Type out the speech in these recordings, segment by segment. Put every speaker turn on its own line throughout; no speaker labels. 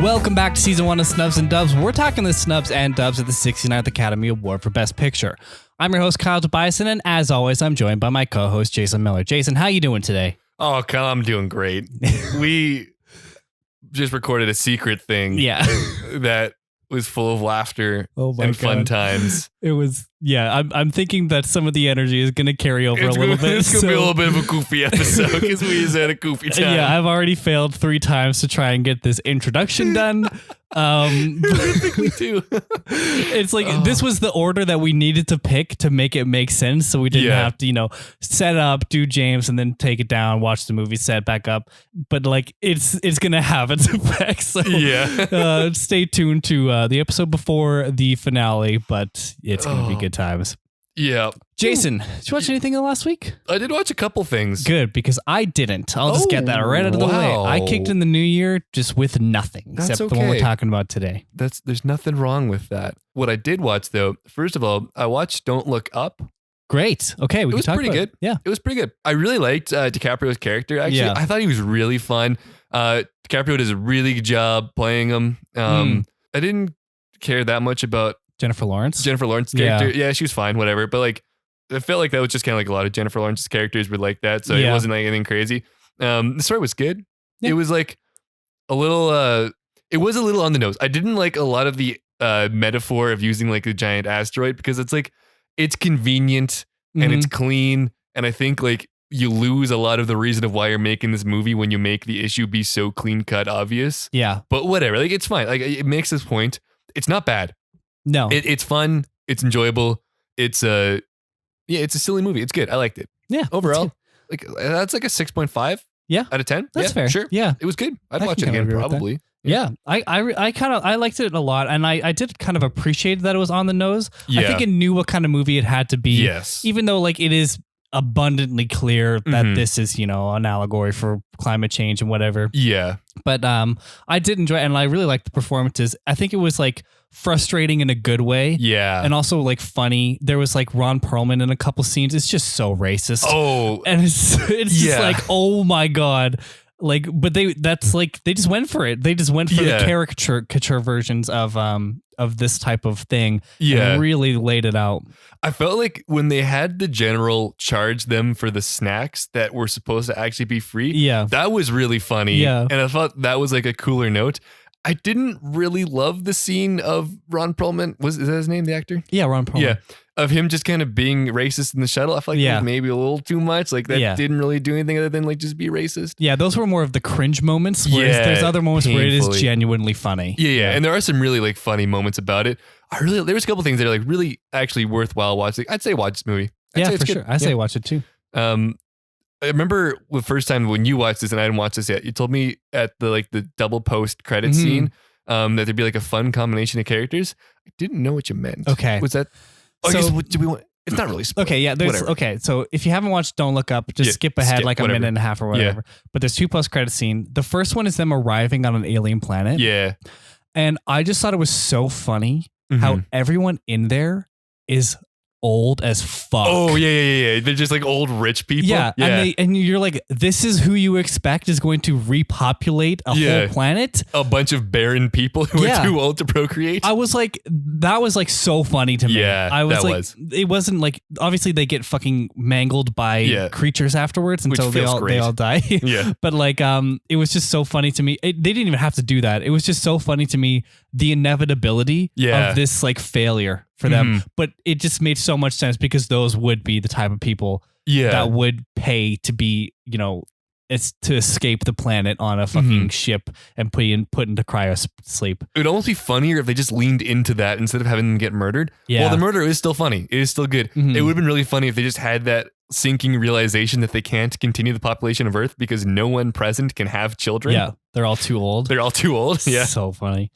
Welcome back to season 1 of Snubs and Dubs. We're talking the Snubs and Dubs at the 69th Academy Award for Best Picture. I'm your host, Kyle Tobiasson, and as always, I'm joined by my co-host, Jason Miller. Jason, how you doing today?
Oh, Kyle, I'm doing great. We just recorded a secret thing that was full of laughter and fun times.
It was, I'm thinking that some of the energy is going to carry over a little bit.
It's going to be a little bit of a goofy episode because we just had a goofy time.
Yeah, I've already failed 3 times to try and get this introduction done.
I think we do.
It's like this was the order that we needed to pick to make it make sense, so we didn't have to, set up, do James, and then take it down, watch the movie, set back up. But like it's gonna have its effects. So stay tuned to the episode before the finale, but it's gonna be good times.
Yeah.
Jason, did you watch anything in the last week?
I did watch a couple things.
Good, because I didn't. I'll just get that right out of the way. I kicked in the new year just with nothing, except the one we're talking about today.
There's nothing wrong with that. What I did watch, though, first of all, I watched Don't Look Up.
Great. Okay, we can talk about it. It was pretty good. Yeah.
It was pretty good. I really liked DiCaprio's character, actually. Yeah. I thought he was really fun. DiCaprio does a really good job playing him. I didn't care that much about
Jennifer Lawrence's
character. Yeah, she was fine, whatever. But like, I felt like that was just kind of like a lot of Jennifer Lawrence's characters were like that. So it wasn't like anything crazy. The story was good. Yeah. It was like a little, it was a little on the nose. I didn't like a lot of the metaphor of using like a giant asteroid because it's like, it's convenient and it's clean. And I think like you lose a lot of the reason of why you're making this movie when you make the issue be so clean cut obvious.
Yeah.
But whatever, like it's fine. Like it makes this point. It's not bad.
No,
it's fun. It's enjoyable. It's a silly movie. It's good. I liked it.
Yeah.
Overall, like that's like a 6.5.
Yeah.
Out of 10.
That's fair.
Sure.
Yeah.
It was good. I'd watch it again probably.
Yeah. I liked it a lot, and I did kind of appreciate that it was on the nose. Yeah. I think it knew what kind of movie it had to be.
Yes.
Even though like it is abundantly clear that this is, an allegory for climate change and whatever.
Yeah.
But I did enjoy it, and I really liked the performances. I think it was like frustrating in a good way.
Yeah.
And also like funny. There was like Ron Perlman in a couple scenes. It's just so racist.
Oh.
And it's just like, oh my God. Like, but they just went for it. They just went for the caricature versions of this type of thing.
Yeah.
And really laid it out.
I felt like when they had the general charge them for the snacks that were supposed to actually be free.
Yeah.
That was really funny.
Yeah.
And I thought that was like a cooler note. I didn't really love the scene of Ron Perlman. Is that his name, the actor?
Yeah, Ron Perlman.
Yeah. Of him just kind of being racist in the shuttle. I feel like it was maybe a little too much. Like that didn't really do anything other than like just be racist.
Yeah, those were more of the cringe moments. Whereas there's other moments where it is genuinely funny.
Yeah. And there are some really like funny moments about it. There was a couple things that are like really actually worthwhile watching. I'd say watch this movie.
For sure. I say watch it too.
I remember the first time when you watched this and I hadn't watched this yet, you told me at the double post credit scene that there'd be like a fun combination of characters. I didn't know what you meant.
Okay.
Was that? Oh, so, do we want? It's not really spoiled.
Okay, yeah. So if you haven't watched Don't Look Up, just skip ahead like a minute and a half or whatever. Yeah. But there's 2 post credit scene. The first one is them arriving on an alien planet.
Yeah. And
I just thought it was so funny how everyone in there is old as fuck.
Oh yeah. They're just like old rich people.
Yeah. And you're like, this is who you expect is going to repopulate a whole planet.
A bunch of barren people who are too old to procreate.
I was like, that was like so funny to me.
Yeah,
I was like, it wasn't like, obviously they get fucking mangled by creatures afterwards until they all die.
Yeah.
But like, it was just so funny to me. They didn't even have to do that. It was just so funny to me, the inevitability of this like failure for them. But it just made so much sense because those would be the type of people that would pay to be, it's to escape the planet on a fucking ship and put into cryo sleep.
It would almost be funnier if they just leaned into that instead of having them get murdered.
Yeah.
Well, the murder is still funny. It is still good. It would have been really funny if they just had that sinking realization that they can't continue the population of Earth because no one present can have children.
Yeah. They're all too old.
Yeah.
So funny.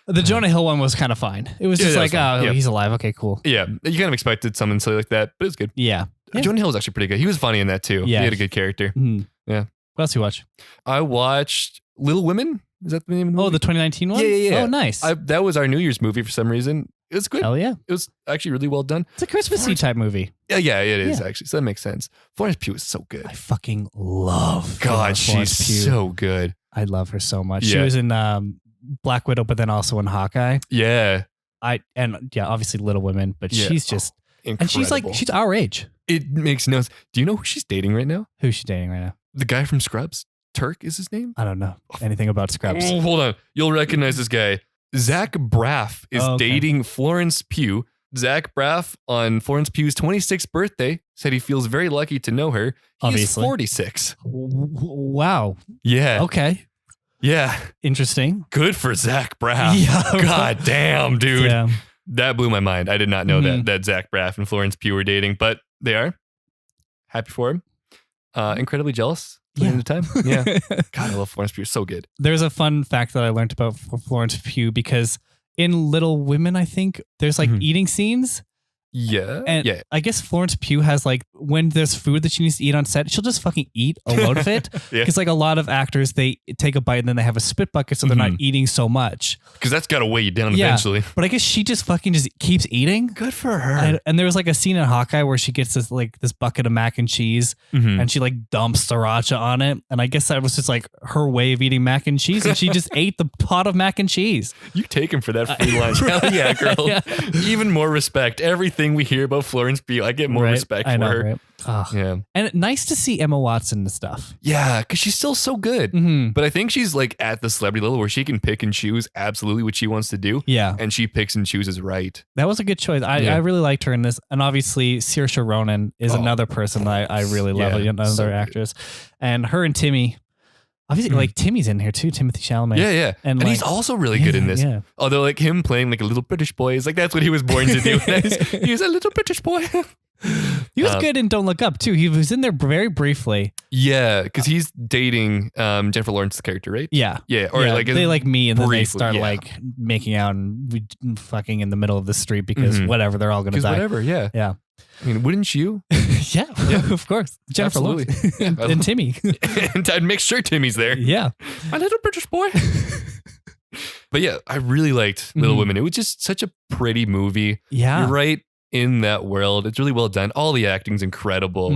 The Jonah Hill one was kind of fine. It was just like, he's alive. Okay, cool.
Yeah. You kind of expected something silly like that, but it was good.
Yeah.
Jonah Hill was actually pretty good. He was funny in that too. Yeah. He had a good character. Yeah.
What else you watch?
I watched Little Women. Is that the name of the movie?
Oh, the 2019 one?
Yeah.
Oh, nice.
That was our New Year's movie for some reason. It was good.
Hell yeah.
It was actually really well done.
It's a Christmassy type movie.
Yeah, it is actually. So that makes sense. Florence Pugh is so good.
I fucking love
God, she's so good.
I love her so much.
Yeah.
She was in Black Widow, but then also in Hawkeye.
Yeah.
Obviously Little Women, but she's just
incredible.
And she's our age.
It makes no sense. Do you know who she's dating right now?
Who's she dating right now?
The guy from Scrubs. Turk is his name?
I don't know anything about Scrubs.
Oh, hold on. You'll recognize this guy. Zach Braff is dating Florence Pugh. Zach Braff, on Florence Pugh's 26th birthday, said he feels very lucky to know her. He's 46.
Wow.
Yeah.
Okay.
Yeah.
Interesting.
Good for Zach Braff.
Yeah.
God damn, dude.
Yeah.
That blew my mind. I did not know that Zach Braff and Florence Pugh were dating, but they are. Happy for him. Incredibly jealous.
Yeah.
The time. Yeah. God, I love Florence Pugh. So good.
There's a fun fact that I learned about Florence Pugh because in Little Women, I think there's like eating scenes.
Yeah.
And I guess Florence Pugh has like, when there's food that she needs to eat on set, she'll just fucking eat a load of it. Because like a lot of actors, they take a bite and then they have a spit bucket so they're not eating so much.
Because that's got to weigh you down eventually.
But I guess she just fucking just keeps eating.
Good for her.
And there was like a scene in Hawkeye where she gets this bucket of mac and cheese and she like dumps sriracha on it. And I guess that was just like her way of eating mac and cheese. And she just ate the pot of mac and cheese.
You take him for that free lunch. Hell yeah, girl. Yeah. Even more respect. Everything we hear about Florence Pugh, I get more respect for her. Right?
Oh. Yeah. And nice to see Emma Watson and stuff.
Yeah, because she's still so good. But I think she's like at the celebrity level where she can pick and choose absolutely what she wants to do.
Yeah.
And she picks and chooses right.
That was a good choice. I really liked her in this. And obviously, Saoirse Ronan is another person that I really love, another actress. And her and Timmy. Obviously, like Timmy's in here too, Timothy Chalamet.
Yeah. And like, he's also really good in this. Yeah. Although like him playing like a little British boy is like, that's what he was born to do. He's a little British boy.
He was good in Don't Look Up too. He was in there very briefly.
Yeah, because he's dating Jennifer Lawrence's character, right?
Yeah.
Yeah. Or like
they like me and then they start like making out and fucking in the middle of the street because whatever, they're all gonna die.
Whatever, yeah.
Yeah.
I mean, wouldn't you?
yeah, of course. Jennifer Lawrence. And Timmy.
And I'd make sure Timmy's there.
Yeah.
My little British boy. But yeah, I really liked Little Women. It was just such a pretty movie.
Yeah.
You're right in that world. It's really well done. All the acting's incredible.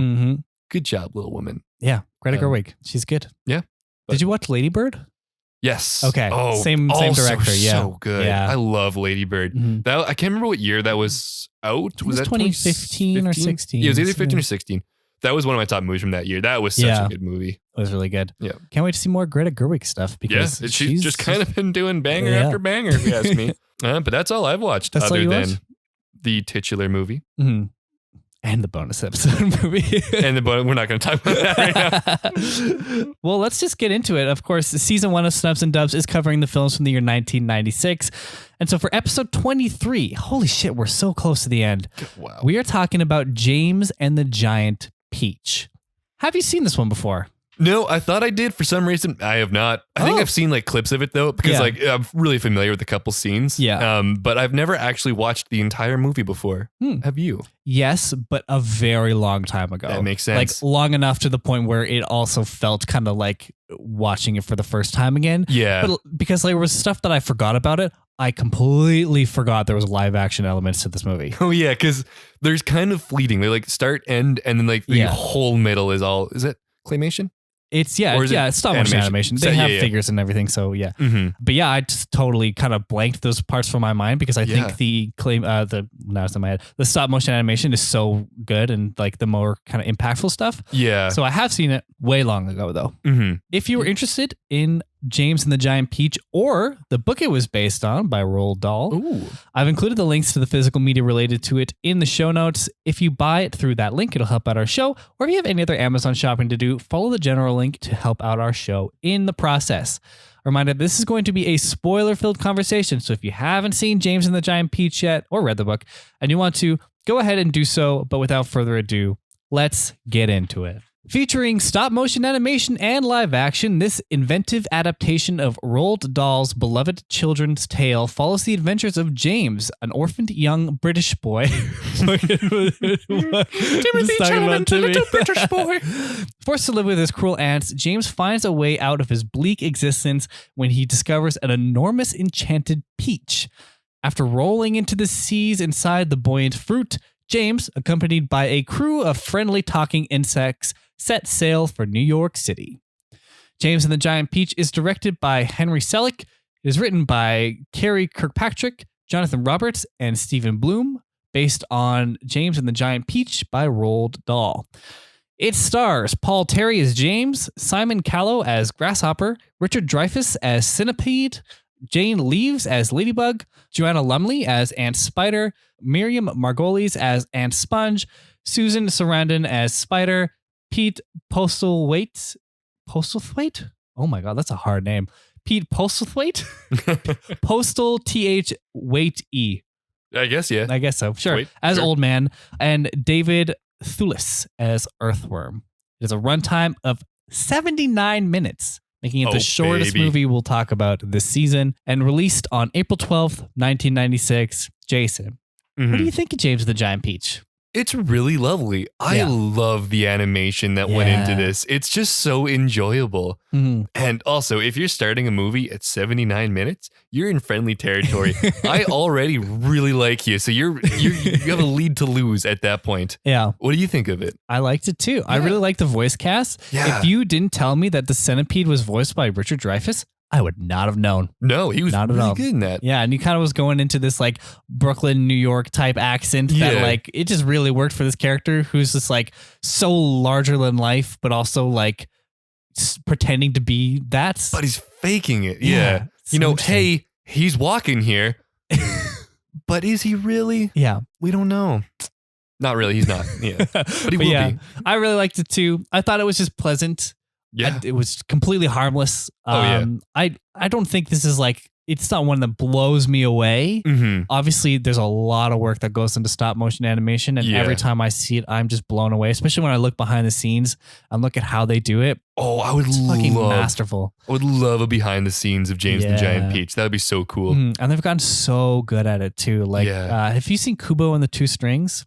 Good job, Little Woman.
Yeah. Greta Gerwig. She's good.
Yeah.
Did you watch Lady Bird?
Yes.
Okay. Same director. Yeah.
So good. Yeah. I love Lady Bird. That I can't remember what year that was out. Was that
2015 or 16?
Yeah, it was either 15 or 16. That was one of my top movies from that year. That was such a good movie.
It was really good.
Yeah.
Can't wait to see more Greta Gerwig stuff because
she's just kind of been doing banger after banger, if you ask me. But that's all I've watched other than the titular movie.
And the bonus episode movie.
And the bonus, we're not going to talk about that right now.
Well, let's just get into it. Of course, season 1 of Snubs and Dubs is covering the films from the year 1996. And so for episode 23, holy shit, we're so close to the end.
Wow.
We are talking about James and the Giant Peach. Have you seen this one before?
No, I thought I did. For some reason, I have not. I think I've seen like clips of it though, because like I'm really familiar with a couple scenes.
Yeah.
But I've never actually watched the entire movie before. Have you?
Yes, but a very long time ago.
That makes sense.
Like long enough to the point where it also felt kind of like watching it for the first time again.
Yeah.
But because there was stuff that I forgot about it, I completely forgot there was live action elements to this movie.
Oh yeah, because there's kind of fleeting. They like start, end, and then like the whole middle is all. Is it claymation?
It's it's stop motion animation. They have figures and everything, so yeah. But yeah, I just totally kind of blanked those parts from my mind because I think the stop motion animation is so good and like the more kind of impactful stuff.
Yeah.
So I have seen it way long ago though. If you were interested in James and the Giant Peach or the book it was based on by Roald Dahl, I've included the links to the physical media related to it in the show notes. If you buy it through that link, it'll help out our show. Or if you have any other Amazon shopping to do, follow the general link to help out our show in the process. Reminder, this is going to be a spoiler-filled conversation, so if you haven't seen James and the Giant Peach yet or read the book and you want to, go ahead and do so. But without further ado, let's get into it. Featuring stop motion animation and live action, this inventive adaptation of Roald Dahl's beloved children's tale follows the adventures of James, an orphaned young British boy. Timothy Chalamet, little British boy. Forced to live with his cruel aunts, James finds a way out of his bleak existence when he discovers an enormous enchanted peach. After rolling into the seas inside the buoyant fruit, James, accompanied by a crew of friendly talking insects, set sail for New York City. James and the Giant Peach is directed by Henry Selick. It is written by Carrie Kirkpatrick, Jonathan Roberts, and Stephen Bloom, based on James and the Giant Peach by Roald Dahl. It stars Paul Terry as James, Simon Callow as Grasshopper, Richard Dreyfuss as Centipede, Jane Leaves as Ladybug, Joanna Lumley as Ant Spider, Miriam Margolyes as Ant Sponge, Susan Sarandon as Spider, Pete Postlethwaite? Oh my God, that's a hard name. Pete Postlethwaite? Postal TH Wait E.
I guess, yeah.
I guess so. Sure.
Wait,
as
sure.
Old Man, and David Thewlis as Earthworm. It is a runtime of 79 minutes, making it the shortest movie we'll talk about this season, and released on April 12th, 1996. Jason, what do you think of James and the Giant Peach?
It's really lovely. I love the animation that went into this. It's just so enjoyable. And also, if you're starting a movie at 79 minutes, you're in friendly territory. I already really like you, so you have a lead to lose at that point.
Yeah.
What do you think of it?
I liked it too. I really like the voice cast.
Yeah.
If you didn't tell me that the Centipede was voiced by Richard Dreyfuss, I would not have known.
No, he was
not
really good in that.
Yeah, and he kind of was going into this like Brooklyn, New York type accent that like it just really worked for this character who's just like so larger than life, but also like pretending to be that.
But he's faking it. Yeah. You know, hey, he's walking here, but is he really?
Yeah.
We don't know. Not really. He's not. Yeah. But he will be.
I really liked it too. I thought it was just pleasant.
Yeah.
It was completely harmless.
I
don't think this is like, it's not one that blows me away. Obviously, there's a lot of work that goes into stop motion animation. And every time I see it, I'm just blown away, especially when I look behind the scenes and look at how they do it.
Oh, I would
fucking masterful.
I would love a behind the scenes of James and the Giant Peach. That would be so cool.
And they've gotten so good at it too. Like, have you seen Kubo and the Two Strings?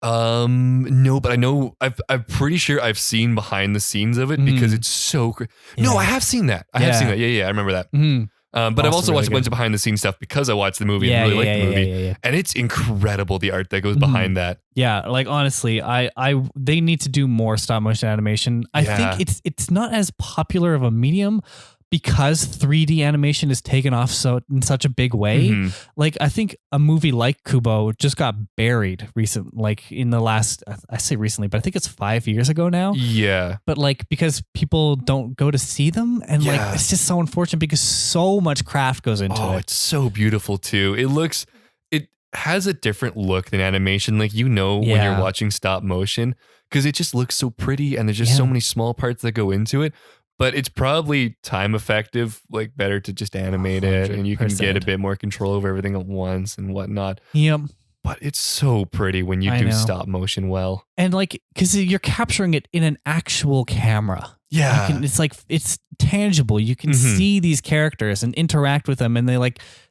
No, but I know I'm pretty sure I've seen behind the scenes of it because it's so No, I have seen that. I have seen that. Yeah, I remember that. But I've also watched a bunch of behind the scenes stuff because I watched the movie and really liked the movie. And it's incredible, the art that goes behind that. Yeah,
like honestly, they need to do more stop motion animation. I think it's not as popular of a medium because 3D animation is taken off in such a big way. Like I think a movie like Kubo just got buried in the last, I say recently, but I think it's 5 years ago now. Yeah. But like, because people don't go to see them and like, it's just so unfortunate because so much craft goes into it.
Oh, it's so beautiful too. It has a different look than animation. Like, when you're watching stop motion, because it just looks so pretty and there's just so many small parts that go into it. But it's probably time effective, like better to just animate 100%. It and you can get a bit more control over everything at once and whatnot.
Yep.
But it's so pretty when you do stop motion well.
And like, because you're capturing it in an actual camera.
Yeah.
It's tangible. You can see these characters and interact with them and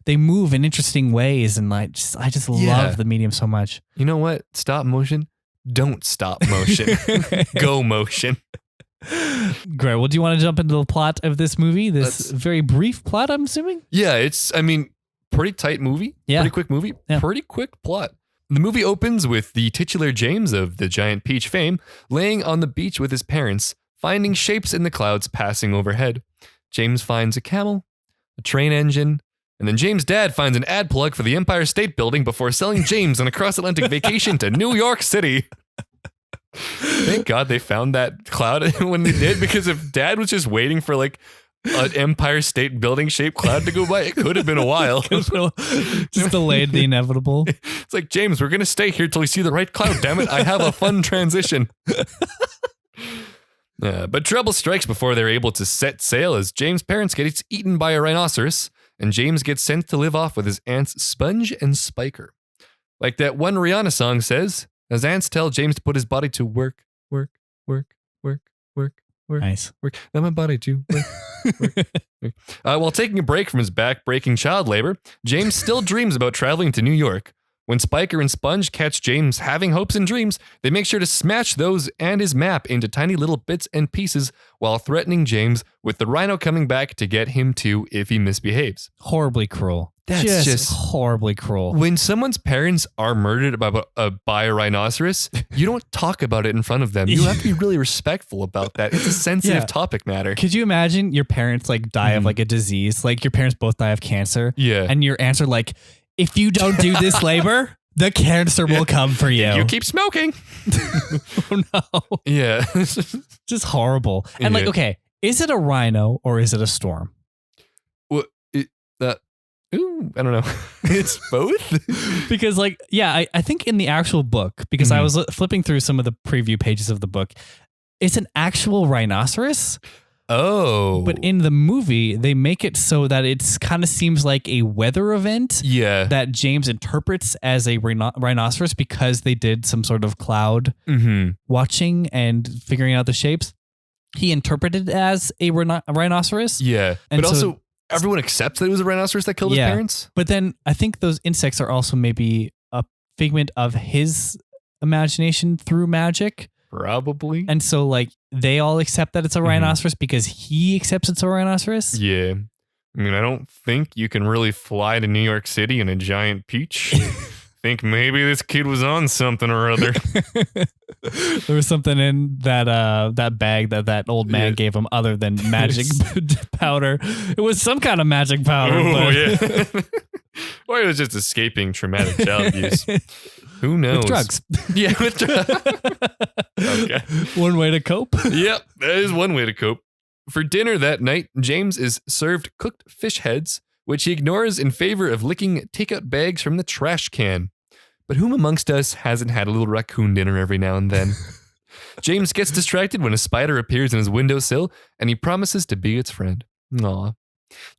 they move in interesting ways. And I just love the medium so much.
You know what? Stop motion. Don't stop motion. Go motion.
Great. Well, do you want to jump into the plot of this movie? This very brief plot, I'm assuming?
Yeah, pretty tight movie. Yeah. Pretty quick movie. Yeah. Pretty quick plot. The movie opens with the titular James of the Giant Peach fame laying on the beach with his parents, finding shapes in the clouds passing overhead. James finds a camel, a train engine, and then James' dad finds an ad plug for the Empire State Building before selling James on a cross-Atlantic vacation to New York City. Thank God they found that cloud when they did, because if Dad was just waiting for like an Empire State Building shaped cloud to go by, it could have been a while.
Just delayed the inevitable.
It's like, James, we're going to stay here till we see the right cloud, damn it. I have a fun transition. But trouble strikes before they're able to set sail as James' parents get eaten by a rhinoceros and James gets sent to live off with his aunts Sponge and Spiker. Like that one Rihanna song says, as ants tell James to put his body to work.
Nice.
Work. Let my body to work. While taking a break from his back-breaking child labor, James still dreams about traveling to New York. When Spiker and Sponge catch James having hopes and dreams, they make sure to smash those and his map into tiny little bits and pieces while threatening James with the rhino coming back to get him too if he misbehaves.
Horribly cruel.
That's just
horribly cruel.
When someone's parents are murdered by a rhinoceros, you don't talk about it in front of them. You have to be really respectful about that. It's a sensitive topic matter.
Could you imagine your parents like die of like a disease? Like your parents both die of cancer.
Yeah.
And your answer like, if you don't do this labor, the cancer will come for you.
You keep smoking.
Oh no.
Yeah.
Just horrible. And like, okay, is it a rhino or is it a storm?
Well, I don't know. It's both.
Because like, yeah, I think in the actual book, because I was flipping through some of the preview pages of the book, it's an actual rhinoceros.
Oh.
But in the movie, they make it so that it's kind of seems like a weather event that James interprets as a rhinoceros because they did some sort of cloud watching and figuring out the shapes. He interpreted it as a rhinoceros.
Yeah.
And
but
so,
also, everyone accepts that it was a rhinoceros that killed his parents?
But then I think those insects are also maybe a figment of his imagination through magic.
Probably.
And so like they all accept that it's a rhinoceros because he accepts it's a rhinoceros.
Yeah. I mean, I don't think you can really fly to New York City in a giant peach. Think maybe this kid was on something or other.
There was something in that bag that old man gave him other than magic powder. It was some kind of magic powder.
Oh, yeah. Or it was just escaping traumatic child abuse. Who knows?
With drugs.
Yeah, with drugs. Okay.
One way to cope.
Yep, that is one way to cope. For dinner that night, James is served cooked fish heads, which he ignores in favor of licking takeout bags from the trash can. But whom amongst us hasn't had a little raccoon dinner every now and then? James gets distracted when a spider appears in his windowsill, and he promises to be its friend. Aw.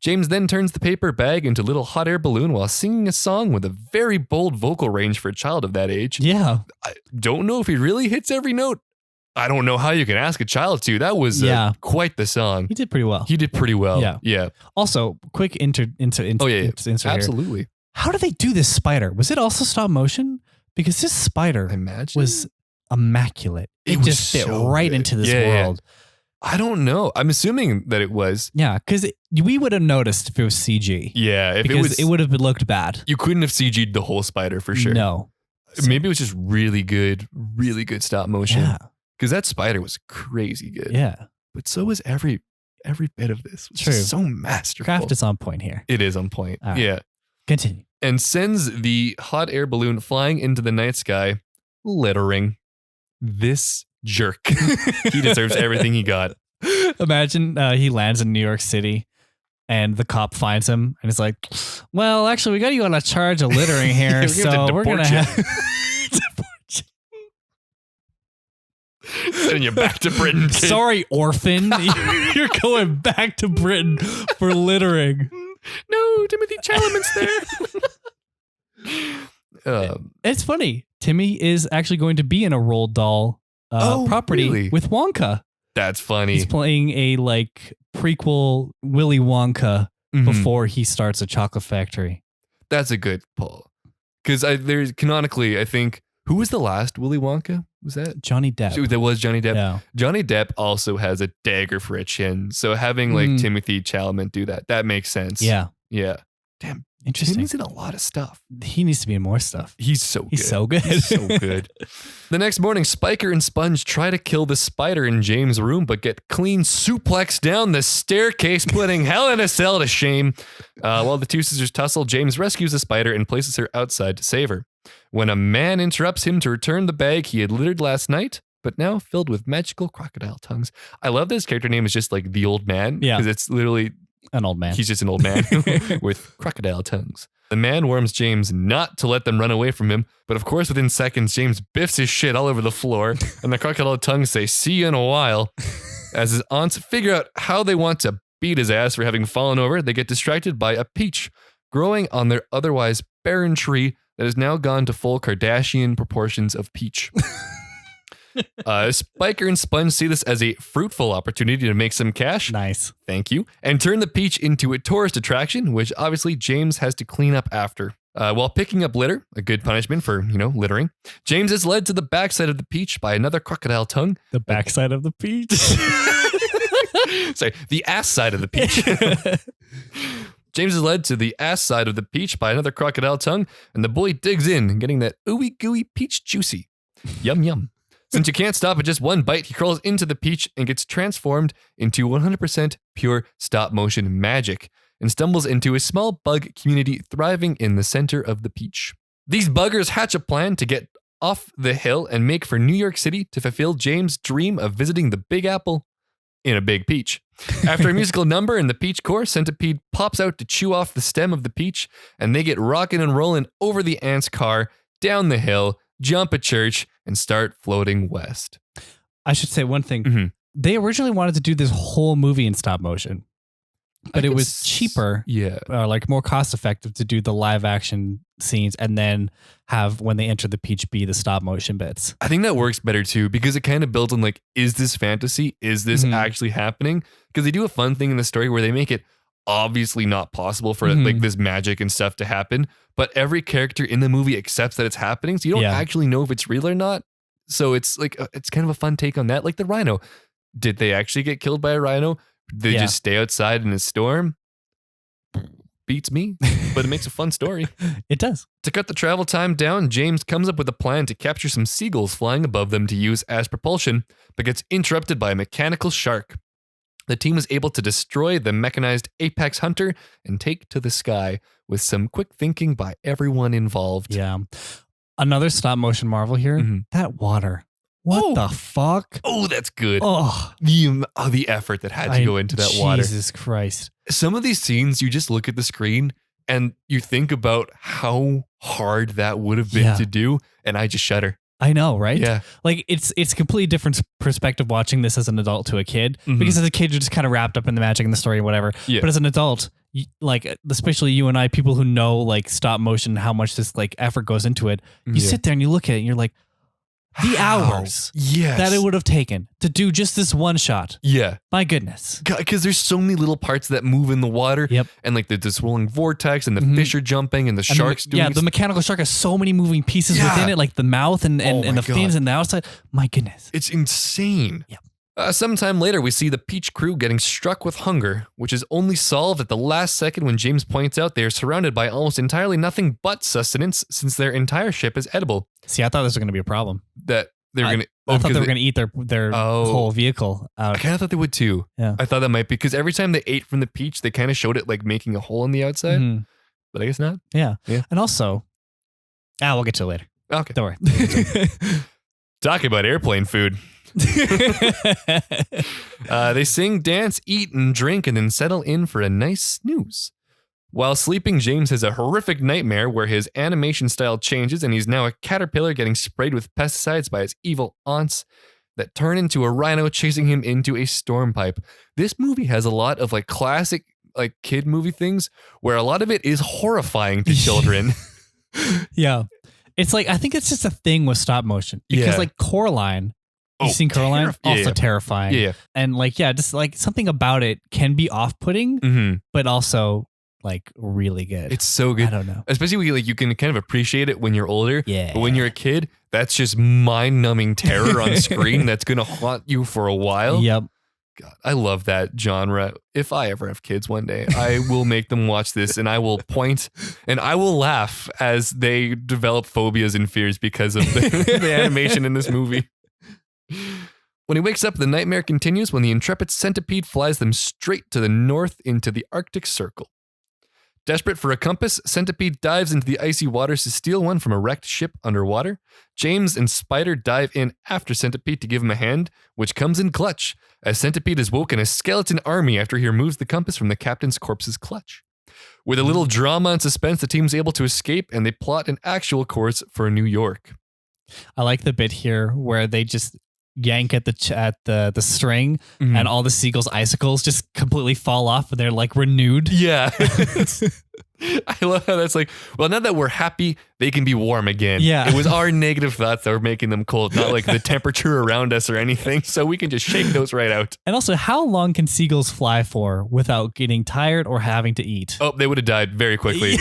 James then turns the paper bag into a little hot air balloon while singing a song with a very bold vocal range for a child of that age.
Yeah.
I don't know if he really hits every note. I don't know how you can ask a child to. That was quite the song.
He did pretty well.
He did pretty well.
Yeah. Also, quick insert
Absolutely.
Here. How do they do this spider? Was it also stop motion? Because this spider was immaculate. It just fit right into this world.
Yeah. I don't know. I'm assuming that it was.
Yeah, because we would have noticed if it was CG.
Yeah, if
it would have looked bad.
You couldn't have CG'd the whole spider for sure.
No.
Maybe it was just really good stop motion. Yeah. Because that spider was crazy good.
Yeah.
But so was every bit of this. It was so masterful.
Craft is on point here.
It is on point.
Right.
Yeah.
Continue.
And sends the hot air balloon flying into the night sky, littering. This jerk. He deserves everything he got.
Imagine he lands in New York City and the cop finds him and is like, well, actually, we got you on a charge of littering here. So we're going to have
sending you back to Britain. Kid.
Sorry, orphan. You're going back to Britain for littering.
No, Timothy Chalamet's there.
It's funny. Timmy is actually going to be in a Roald Dahl property with Wonka.
That's funny.
He's playing a like prequel Willy Wonka before he starts a chocolate factory.
That's a good pull. Because there's canonically, I think, who was the last Willy Wonka? Was that
Johnny Depp?
That was Johnny Depp.
Yeah.
Johnny Depp also has a dagger for a chin. So having like Timothy Chalamet do that makes sense.
Yeah.
Yeah. Damn.
Interesting.
Timmy's in a lot of stuff.
He needs to be in more stuff.
He's so good.
He's so good.
He's so good. The next morning, Spiker and Sponge try to kill the spider in James' room, but get clean suplexed down the staircase, putting Hell in a Cell to shame. While the two sisters tussle, James rescues the spider and places her outside to save her. When a man interrupts him to return the bag he had littered last night, but now filled with magical crocodile tongues. I love that his character name is just like the old man.
Yeah.
Because it's literally...
an old man.
He's just an old man with crocodile tongues. The man warns James not to let them run away from him, but of course within seconds, James biffs his shit all over the floor, and the crocodile tongues say, see you in a while. As his aunts figure out how they want to beat his ass for having fallen over, they get distracted by a peach growing on their otherwise barren tree that has now gone to full Kardashian proportions of peach. Spiker and Sponge see this as a fruitful opportunity to make some cash.
Nice.
Thank you. And turn the peach into a tourist attraction, which obviously James has to clean up after. While picking up litter, a good punishment for, littering, James is led to the backside of the peach by another crocodile tongue.
The backside of the peach?
Sorry, the ass side of the peach. James is led to the ass side of the peach by another crocodile tongue, and the boy digs in, getting that ooey gooey peach juicy. Yum yum. Since you can't stop at just one bite, he crawls into the peach and gets transformed into 100% pure stop motion magic and stumbles into a small bug community thriving in the center of the peach. These buggers hatch a plan to get off the hill and make for New York City to fulfill James' dream of visiting the Big Apple in a big peach. After a musical number in the peach chorus, Centipede pops out to chew off the stem of the peach, and they get rocking and rolling over the ant's car, down the hill, jump a church, and start floating west.
I should say one thing. Mm-hmm. They originally wanted to do this whole movie in stop motion, but it was cheaper, like more cost effective to do the live action scenes and then have when they enter the peach be the stop motion bits.
I think that works better too, because it kind of builds on like, is this fantasy? Is this actually happening? Because they do a fun thing in the story where they make it obviously not possible for like this magic and stuff to happen, but every character in the movie accepts that it's happening, so you don't actually know if it's real or not. So it's like it's kind of a fun take on that. Like the rhino, did they actually get killed by a rhino? Did they just stay outside in a storm? Beats me, but it makes a fun story.
It does.
To cut the travel time down, James comes up with a plan to capture some seagulls flying above them to use as propulsion, but gets interrupted by a mechanical shark. The team is able to destroy the mechanized apex hunter and take to the sky with some quick thinking by everyone involved.
Yeah. Another stop motion marvel here. Mm-hmm. That water. What the fuck?
Oh, that's good. Oh, the effort that had to go into that water.
Jesus Christ.
Some of these scenes, you just look at the screen and you think about how hard that would have been to do, and I just shudder.
I know, right?
Yeah.
Like it's a completely different perspective watching this as an adult to a kid, because as a kid you're just kind of wrapped up in the magic and the story and whatever. Yeah. But as an adult, like especially you and I, people who know like stop motion, how much this like effort goes into it, you sit there and you look at it and you're like, the hours that it would have taken to do just this one shot.
Yeah.
My goodness.
Because there's so many little parts that move in the water.
Yep.
And like the swirling vortex and the fish are jumping and the sharks doing
the mechanical shark has so many moving pieces within it, like the mouth and the fins and the outside. My goodness.
It's insane.
Yep.
Sometime later, we see the Peach crew getting struck with hunger, which is only solved at the last second when James points out they are surrounded by almost entirely nothing but sustenance, since their entire ship is edible.
See, I thought this was going to be a problem.
That they were going to...
I thought they were going to eat their whole vehicle out.
I kind of thought they would too.
Yeah.
I thought that might be, because every time they ate from the peach, they kind of showed it like making a hole on the outside. Mm-hmm. But I guess not.
Yeah. And also... we'll get to it later.
Okay.
Don't worry.
Talking about airplane food. They sing, dance, eat, and drink, and then settle in for a nice snooze. While sleeping, James has a horrific nightmare where his animation style changes and he's now a caterpillar getting sprayed with pesticides by his evil aunts that turn into a rhino chasing him into a storm pipe. This movie has a lot of like classic like kid movie things where a lot of it is horrifying to children.
Yeah. It's like, I think it's just a thing with stop motion because like Coraline, you've seen Coraline? Also terrifying.
Yeah.
And like, just like something about it can be off-putting, but also like really good.
It's so good.
I don't know.
Especially when you can kind of appreciate it when you're older.
Yeah.
But when you're a kid, that's just mind-numbing terror on screen that's going to haunt you for a while.
Yep.
God, I love that genre. If I ever have kids one day, I will make them watch this and I will point and I will laugh as they develop phobias and fears because of the animation in this movie. When he wakes up, the nightmare continues when the intrepid centipede flies them straight to the north into the Arctic Circle. Desperate for a compass, Centipede dives into the icy waters to steal one from a wrecked ship underwater. James and Spider dive in after Centipede to give him a hand, which comes in clutch, as Centipede is woken a skeleton army after he removes the compass from the captain's corpse's clutch. With a little drama and suspense, the team is able to escape, and they plot an actual course for New York.
I like the bit here where they just yank at the string and all the seagulls' icicles just completely fall off and they're like renewed.
Yeah. I love how that's like, well, now that we're happy, they can be warm again.
Yeah.
It was our negative thoughts that were making them cold, not like the temperature around us or anything. So we can just shake those right out.
And also, how long can seagulls fly for without getting tired or having to eat?
Oh, they would have died very quickly.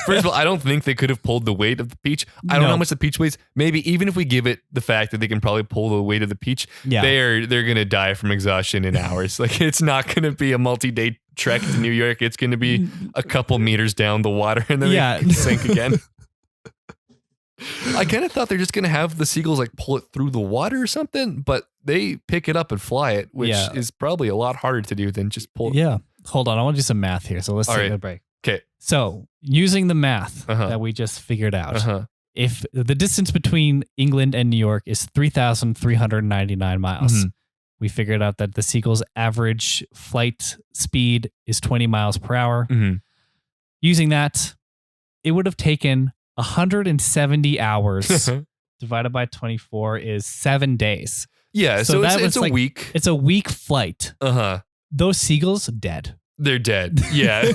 First of all, I don't think they could have pulled the weight of the peach. I don't know how much the peach weighs. Maybe even if we give it the fact that they can probably pull the weight of the peach, they're going to die from exhaustion in hours. Like, it's not going to be a multi-day trek to New York. It's going to be a couple meters down the water and then they sink again. I kind of thought they're just going to have the seagulls like pull it through the water or something, but they pick it up and fly it, which is probably a lot harder to do than just pull it.
Yeah. Hold on. I want to do some math here. So let's take a break.
Okay.
So using the math that we just figured out, if the distance between England and New York is 3,399 miles, we figured out that the seagull's average flight speed is 20 miles per hour. Using that, it would have taken 170 hours divided by 24 is 7 days.
Yeah, so it's a week.
It's a week flight. Those seagulls, dead.
They're dead. Yeah.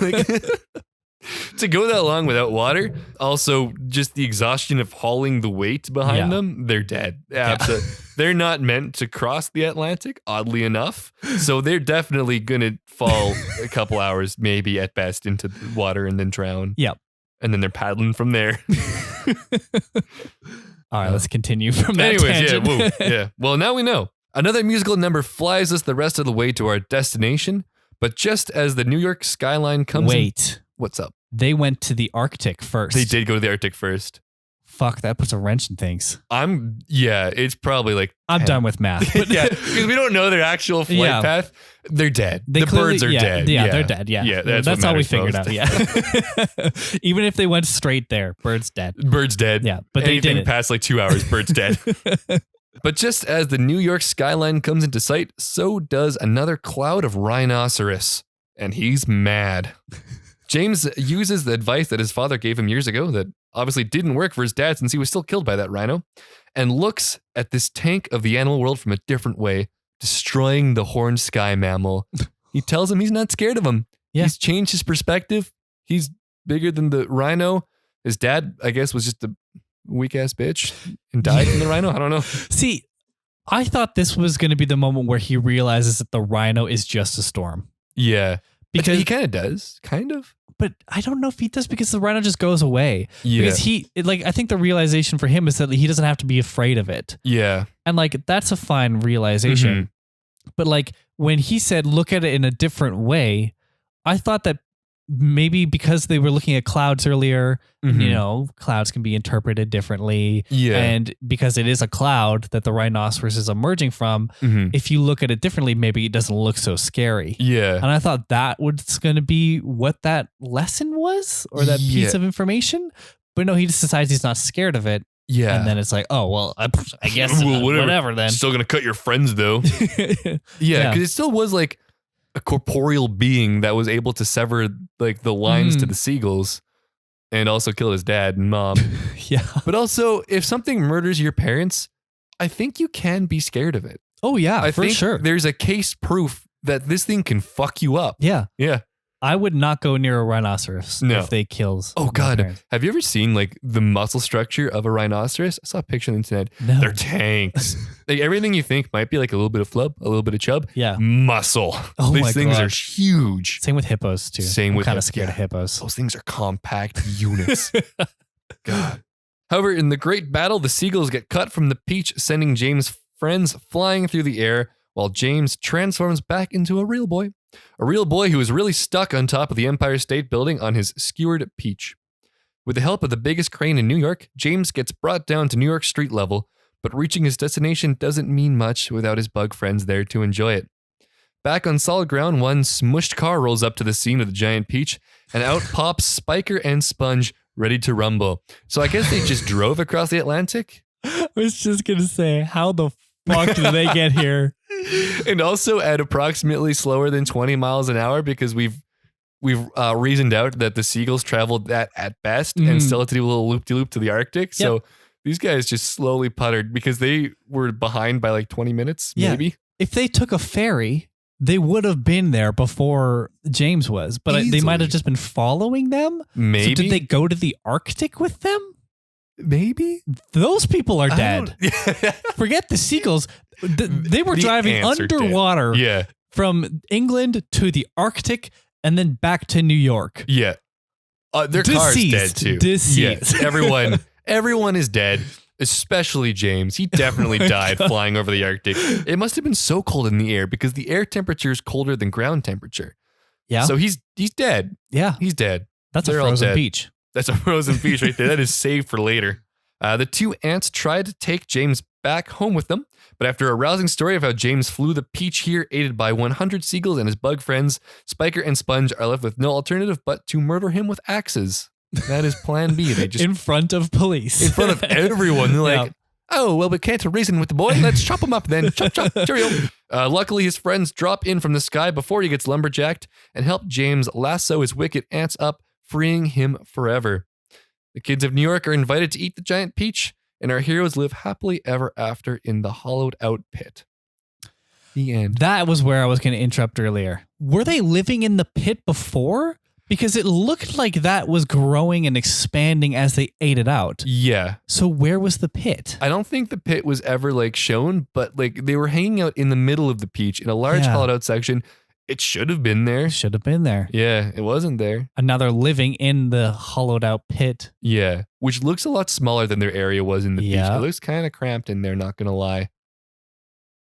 To go that long without water, also just the exhaustion of hauling the weight behind them, they're dead. Absolutely. They're not meant to cross the Atlantic, oddly enough. So they're definitely going to fall a couple hours, maybe at best, into the water and then drown.
Yep.
And then they're paddling from there.
All right, let's continue from that tangent.
Yeah. Well, now we know. Another musical number flies us the rest of the way to our destination. But just as the New York skyline comes in... What's up?
They went to the Arctic first.
They did go to the Arctic first.
Fuck, that puts a wrench in things.
It's probably like...
I'm done with math. But
because we don't know their actual flight path. They're dead. The birds are dead.
Yeah, they're dead. Yeah, that's how we figured out. Yeah. Even if they went straight there, birds dead.
Birds dead.
Yeah, but
anything
they didn't.
Past like 2 hours, birds dead. But just as the New York skyline comes into sight, so does another cloud of rhinoceros. And he's mad. James uses the advice that his father gave him years ago that obviously didn't work for his dad since he was still killed by that rhino, and looks at this tank of the animal world from a different way, destroying the horned sky mammal. He tells him he's not scared of him. Yeah. He's changed his perspective. He's bigger than the rhino. His dad, I guess, was just a weak-ass bitch and died from the rhino. I don't know.
See, I thought this was going to be the moment where he realizes that the rhino is just a storm.
Yeah. Because he kind of does. Kind of.
But I don't know if he does because the rhino just goes away. Yeah. Because I think the realization for him is that he doesn't have to be afraid of it.
Yeah.
And that's a fine realization. But when he said, look at it in a different way, I thought that maybe because they were looking at clouds earlier, clouds can be interpreted differently. Yeah. And because it is a cloud that the rhinoceros is emerging from, if you look at it differently, maybe it doesn't look so scary.
Yeah.
And I thought that was going to be what that lesson was, or that piece of information. But no, he just decides he's not scared of it. Yeah. And then it's like, oh, well, I guess whatever then.
Still going to cut your friends though. Yeah. Because it still was like a corporeal being that was able to sever the lines to the seagulls and also kill his dad and mom.
Yeah.
But also, if something murders your parents, I think you can be scared of it.
Oh yeah,
I
for
think
sure.
There's a case proof that this thing can fuck you up.
Yeah.
Yeah.
I would not go near a rhinoceros if they kills.
Oh God. Have you ever seen the muscle structure of a rhinoceros? I saw a picture on the internet.
No.
They're tanks. Everything you think might be a little bit of flub, a little bit of chub.
Yeah.
Muscle.
Oh
These things are huge.
Same with hippos too. I'm kind of scared of hippos.
Those things are compact units. God. However, in the great battle, the seagulls get cut from the peach, sending James' friends flying through the air while James transforms back into a real boy. A real boy who is really stuck on top of the Empire State Building on his skewered peach. With the help of the biggest crane in New York, James gets brought down to New York street level, but reaching his destination doesn't mean much without his bug friends there to enjoy it. Back on solid ground, one smushed car rolls up to the scene of the giant peach, and out pops Spiker and Sponge, ready to rumble. So I guess they just drove across the Atlantic?
I was just going to say, how the fuck did they get here?
And also at approximately slower than 20 miles an hour, because we've reasoned out that the seagulls traveled that at best and still had to do a little loop-de-loop to the Arctic. So these guys just slowly puttered because they were behind by 20 minutes, maybe.
If they took a ferry, they would have been there before James was, but
Easily.
they might have just been following them.
Maybe.
So did they go to the Arctic with them?
Maybe.
Those people are dead. Forget the seagulls. They were driving underwater from England to the Arctic and then back to New York.
Yeah. Their car's dead too.
Deceased.
Yeah. Everyone is dead, especially James. He definitely died flying over the Arctic. It must have been so cold in the air because the air temperature is colder than ground temperature.
Yeah.
So he's dead.
Yeah.
He's dead.
That's a frozen beach.
That's a frozen beach right there. That is saved for later. The two ants tried to take James back home with them, but after a rousing story of how James flew the peach here, aided by 100 seagulls and his bug friends, Spiker and Sponge are left with no alternative but to murder him with axes. That is plan B. They just
in front of police.
In front of everyone. They're like, oh, well, we can't reason with the boy. Let's chop him up then. Chop, chop, cheerio. Luckily, his friends drop in from the sky before he gets lumberjacked and help James lasso his wicked ants up, freeing him forever. The kids of New York are invited to eat the giant peach, and our heroes live happily ever after in the hollowed out pit. The end.
That was where I was going to interrupt earlier. Were they living in the pit before? Because it looked like that was growing and expanding as they ate it out.
Yeah.
So where was the pit?
I don't think the pit was ever like shown, but like they were hanging out in the middle of the peach in a large hollowed out section. It should have been there.
Should have been there.
Yeah, it wasn't there.
And now they're living in the hollowed out pit.
Yeah, which looks a lot smaller than their area was in the peach. It looks kind of cramped in there, not going to lie.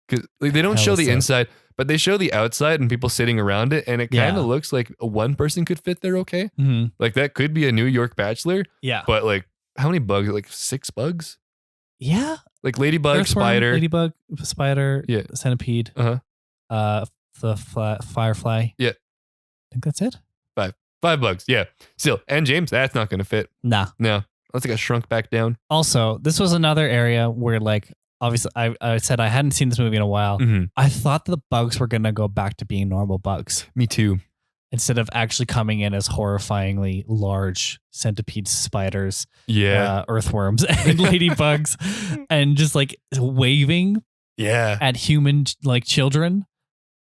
Because like, they don't show the inside, but they show the outside and people sitting around it, and it kind of looks like one person could fit there okay.
Mm-hmm.
Like that could be a New York bachelor.
Yeah.
But like, how many bugs? Like 6 bugs?
Yeah.
Like ladybug,
Earthworm,
spider.
Ladybug, spider, centipede. The firefly.
Yeah.
I think that's it.
5 bugs. Yeah. Still. And James, that's not going to fit.
Nah.
No. Unless it got shrunk back down.
Also, this was another area where like, obviously I said I hadn't seen this movie in a while.
Mm-hmm.
I thought the bugs were going to go back to being normal bugs.
Me too.
Instead of actually coming in as horrifyingly large centipede spiders, earthworms and ladybugs and just like waving at human like children.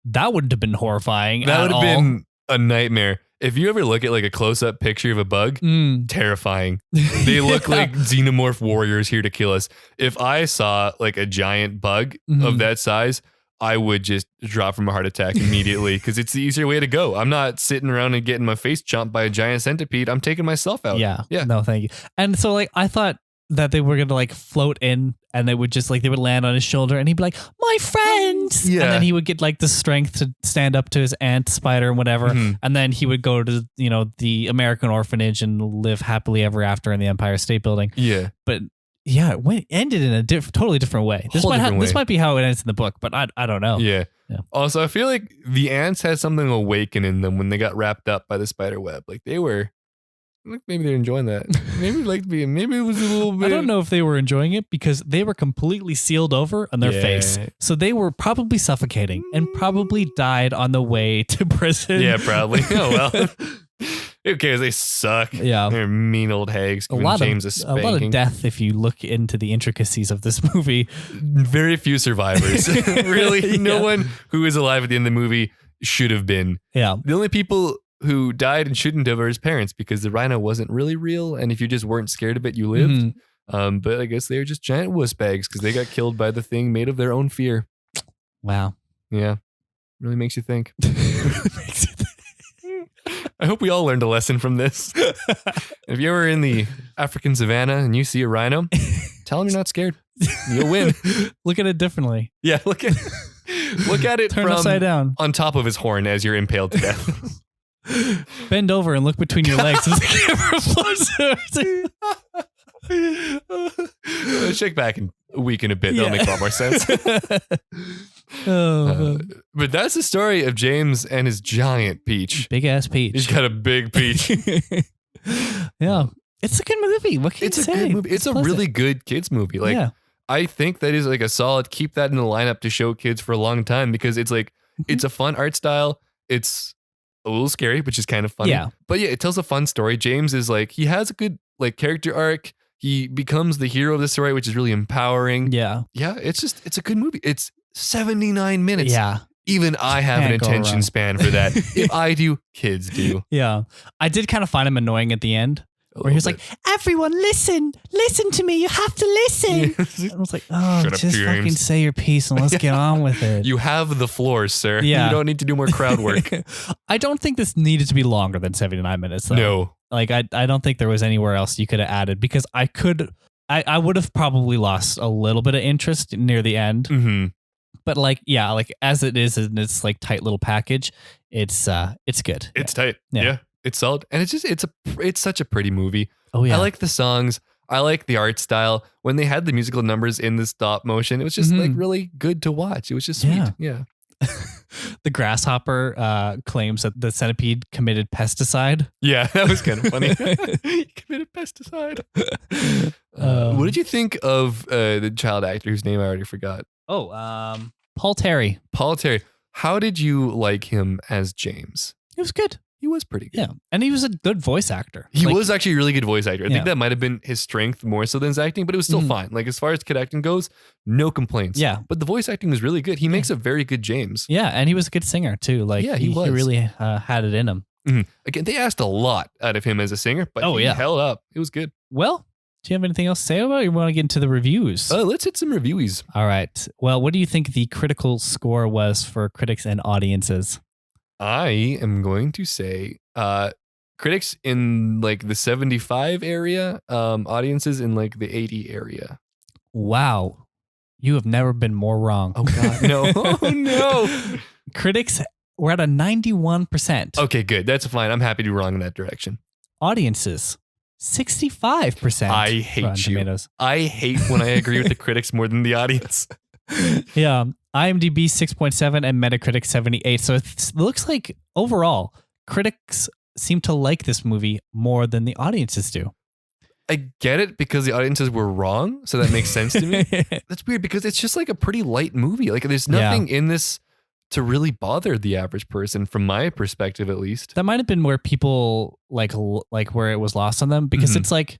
That wouldn't have been horrifying.
That would have been a nightmare. If you ever look at like a close-up picture of a bug, terrifying. They look like xenomorph warriors here to kill us. If I saw like a giant bug of that size, I would just drop from a heart attack immediately because it's the easier way to go. I'm not sitting around and getting my face chomped by a giant centipede. I'm taking myself out.
Yeah. No, thank you. And so like I thought that they were gonna like float in and they would just like they would land on his shoulder and he'd be like, my friends. Yeah. And then he would get like the strength to stand up to his ant spider and whatever. And then he would go to, you know, the American orphanage and live happily ever after in the Empire State Building.
Yeah.
But yeah, it ended in a totally different way. This might be how it ends in the book, but I don't know.
Yeah. Also, I feel like the ants had something awaken in them when they got wrapped up by the spider web. Like they were, maybe they're enjoying that. Maybe it was a little bit.
I don't know if they were enjoying it because they were completely sealed over on their face. So they were probably suffocating and probably died on the way to prison.
Yeah, probably. Oh, well. Who cares? They suck.
Yeah.
They're mean old hags. A lot of
death if you look into the intricacies of this movie.
Very few survivors. Really, no one who is alive at the end of the movie should have been.
Yeah.
The only people who died and shouldn't have are his parents because the rhino wasn't really real. And if you just weren't scared of it, you lived. But I guess they were just giant wuss bags because they got killed by the thing made of their own fear.
Wow.
Yeah. Really makes you think. I hope we all learned a lesson from this. If you're ever in the African savannah and you see a rhino, tell them you're not scared. You'll win.
Look at it differently.
Yeah, look at it
Turn upside down
on top of his horn as you're impaled to death.
Bend over and look between your legs as the camera flows.
Check back in a week and a bit. That'll make a lot more sense. But that's the story of James and his giant peach.
Big ass peach.
He's got a big peach.
Yeah. It's a good movie. What can you say?
It's a good movie. It's a really good kids movie. Like, I think that is like a solid, keep that in the lineup to show kids for a long time because it's like, it's a fun art style. It's a little scary, which is kind of funny.
Yeah.
But yeah, it tells a fun story. James is like, he has a good like character arc. He becomes the hero of the story, which is really empowering.
Yeah.
Yeah. It's a good movie. It's 79 minutes.
Yeah.
Even I have an attention span for that. If I do, kids do.
Yeah. I did kind of find him annoying at the end. Where he was like, everyone listen to me. You have to listen. I was like, just fucking say your piece and let's get on with it.
You have the floor, sir. Yeah. You don't need to do more crowd work.
I don't think this needed to be longer than 79 minutes, though.
No.
Like, I don't think there was anywhere else you could have added because I would have probably lost a little bit of interest near the end.
Mm-hmm.
But like, yeah, like as it is in its like tight little package, it's good.
It's tight. Yeah. It's solid. And it's such a pretty movie.
Oh yeah.
I like the songs. I like the art style. When they had the musical numbers in the stop motion, it was just like really good to watch. It was just sweet. Yeah.
The grasshopper claims that the centipede committed pesticide.
Yeah, that was kind of funny. He committed pesticide. What did you think of the child actor whose name I already forgot?
Paul Terry.
Paul Terry. How did you like him as James?
It was good.
He was pretty good.
Yeah. And he was a good voice actor.
He was actually a really good voice actor. I think that might have been his strength more so than his acting, but it was still fine. Like as far as kid acting goes, no complaints.
Yeah.
But the voice acting was really good. He makes a very good James.
Yeah. And he was a good singer too. Like he really had it in him.
Mm-hmm. Again, they asked a lot out of him as a singer, but he held up. It was good.
Well, do you have anything else to say about it? Or you want to get into the reviews?
Let's hit some reviews.
All right. Well, what do you think the critical score was for critics and audiences?
I am going to say critics in like the 75 area, audiences in like the 80 area.
Wow. You have never been more wrong.
Oh, God. No. Oh, no.
Critics were at a 91%.
Okay, good. That's fine. I'm happy to be wrong in that direction.
Audiences, 65%.
I hate you.
Tomatoes.
I hate when I agree with the critics more than the audience.
Yeah. IMDb 6.7 and Metacritic 78. So it looks like overall, critics seem to like this movie more than the audiences do.
I get it because the audiences were wrong. So that makes sense to me. That's weird because it's just like a pretty light movie. Like there's nothing in this to really bother the average person from my perspective, at least.
That might have been where people like where it was lost on them because it's like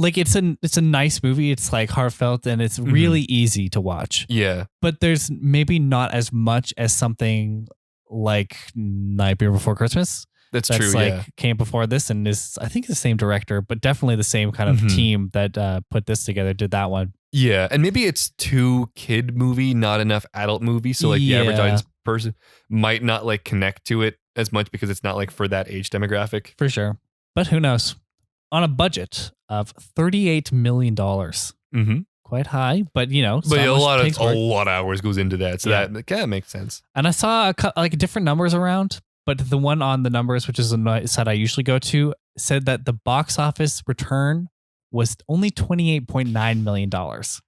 it's a nice movie. It's like heartfelt and it's really easy to watch.
Yeah.
But there's maybe not as much as something like Nightmare Before Christmas.
That's true.
Like came before this and is I think the same director, but definitely the same kind of team that put this together, did that one.
Yeah. And maybe it's too kid movie, not enough adult movie. So like the average audience person might not like connect to it as much because it's not like for that age demographic.
For sure. But who knows? On a budget of $38 million. Quite high, but you know,
but a lot of hours goes into that. So that kind of makes sense.
And I saw different numbers around, but the one on the numbers, which is a site I usually go to, said that the box office return was only $28.9 million.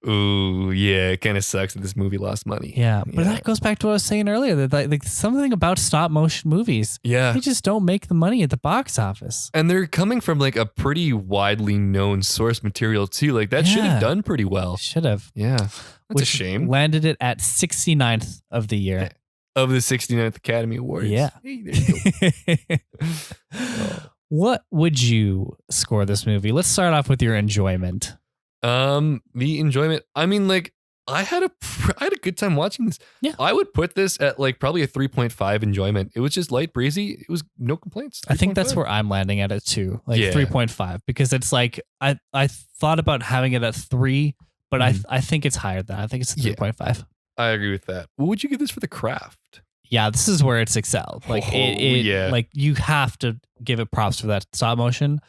Ooh, yeah. It kind of sucks that this movie lost money.
Yeah. But that goes back to what I was saying earlier, that like something about stop motion movies.
Yeah.
They just don't make the money at the box office.
And they're coming from like a pretty widely known source material too. Like that should have done pretty well.
Should have.
Yeah. That's a shame.
Landed it at 69th of the year.
Of the 69th Academy Awards.
Yeah.
Hey, there you go.
What would you score this movie? Let's start off with your enjoyment.
The enjoyment. I mean, like, I had a good time watching this.
Yeah.
I would put this at like probably a 3.5 enjoyment. It was just light breezy. It was no complaints.
I think that's where I'm landing at it too. Like 3.5 because it's like I thought about having it at 3, but I think it's higher than that. I think it's 3.5.
I agree with that. What would you give this for the craft?
Yeah, this is where it's excelled. Like like you have to give it props for that stop motion.